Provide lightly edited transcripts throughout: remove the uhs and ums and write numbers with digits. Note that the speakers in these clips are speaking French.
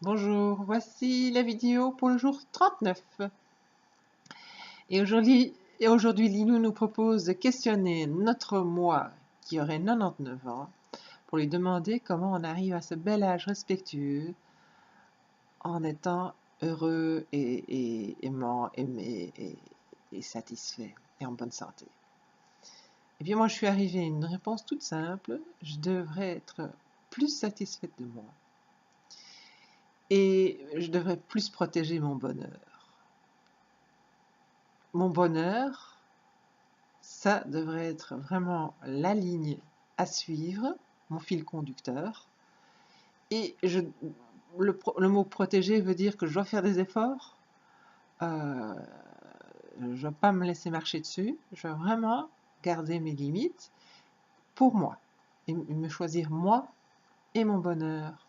Bonjour, voici la vidéo pour le jour 39. Et aujourd'hui, Linou nous propose de questionner notre moi qui aurait 99 ans pour lui demander comment on arrive à ce bel âge respectueux en étant heureux et aimant, aimé et satisfait et en bonne santé. Et puis moi, je suis arrivée à une réponse toute simple. Je devrais être plus satisfaite de moi et je devrais plus protéger mon bonheur. Mon bonheur, ça devrait être vraiment la ligne à suivre, mon fil conducteur. Et le mot protéger veut dire que je dois faire des efforts, je ne dois pas me laisser marcher dessus, je dois vraiment garder mes limites pour moi et me choisir moi et mon bonheur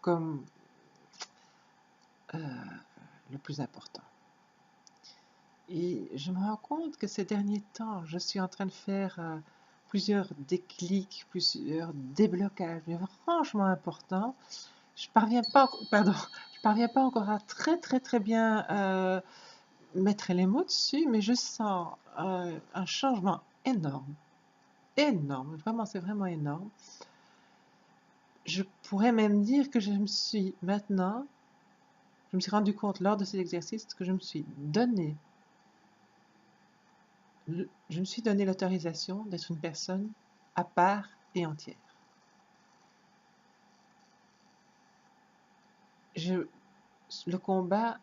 comme le plus important. Et je me rends compte que ces derniers temps, je suis en train de faire plusieurs déclics, plusieurs déblocages, mais franchement importants. Je parviens pas, pardon, je parviens pas encore à très bien mettre les mots dessus, mais je sens un changement énorme, énorme. Vraiment, c'est vraiment énorme. Je pourrais même dire que je me suis rendu compte lors de cet exercice que je me suis donné l'autorisation d'être une personne à part et entière. Le combat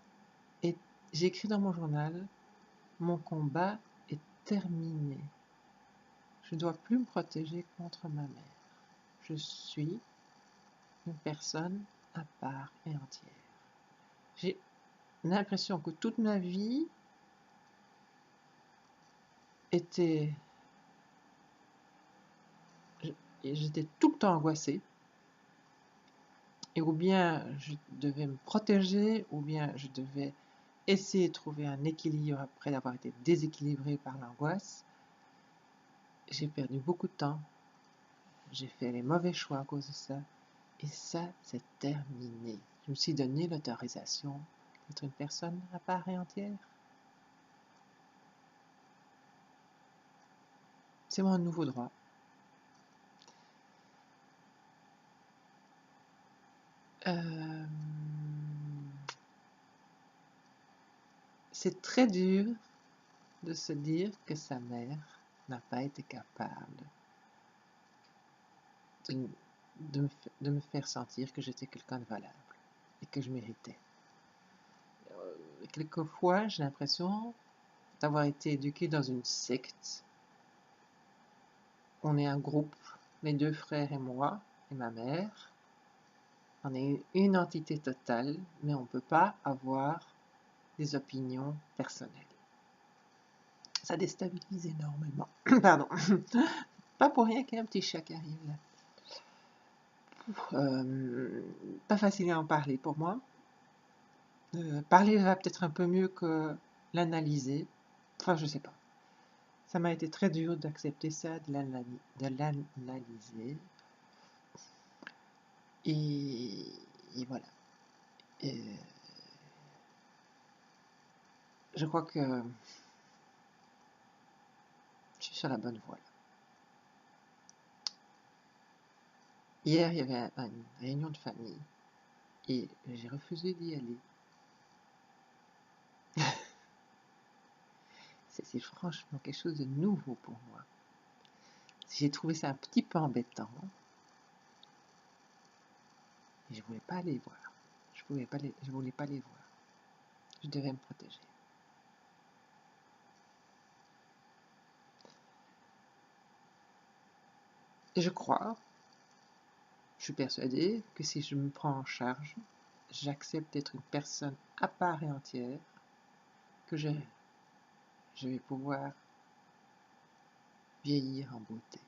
est, j'ai écrit dans mon journal, mon combat est terminé. Je ne dois plus me protéger contre ma mère. Je suis une personne à part et entière. J'ai l'impression que toute ma vie était... J'étais tout le temps angoissée. Et ou bien je devais me protéger, ou bien je devais essayer de trouver un équilibre après avoir été déséquilibrée par l'angoisse. J'ai perdu beaucoup de temps. J'ai fait les mauvais choix à cause de ça. Et ça, c'est terminé. Je me suis donné l'autorisation d'être une personne à part et entière. C'est mon nouveau droit. C'est très dur de se dire que sa mère n'a pas été capable de me faire sentir que j'étais quelqu'un de valable et que je méritais. Quelquefois, j'ai l'impression d'avoir été éduquée dans une secte. On est un groupe, mes deux frères et moi, et ma mère. On est une entité totale, mais on ne peut pas avoir des opinions personnelles. Ça déstabilise énormément. Pardon. Pas pour rien qu'il y a un petit chat qui arrive là. Pas facile à en parler pour moi. Parler va peut-être un peu mieux que l'analyser. Enfin, je sais pas. Ça m'a été très dur d'accepter ça, de l'analyser. Et voilà. Et je crois que je suis sur la bonne voie. Hier, il y avait une réunion de famille et j'ai refusé d'y aller. C'est franchement quelque chose de nouveau pour moi. J'ai trouvé ça un petit peu embêtant. Et je voulais pas les voir. Je voulais pas les voir. Je devais me protéger. Et je suis persuadée que si je me prends en charge, j'accepte d'être une personne à part et entière, que je vais pouvoir vieillir en beauté.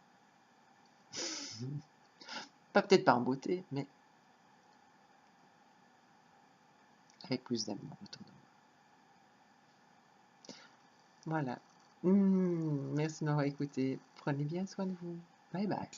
Peut-être pas en beauté, mais avec plus d'amour autour de moi. Voilà. Merci de m'avoir écouté. Prenez bien soin de vous. Bye bye.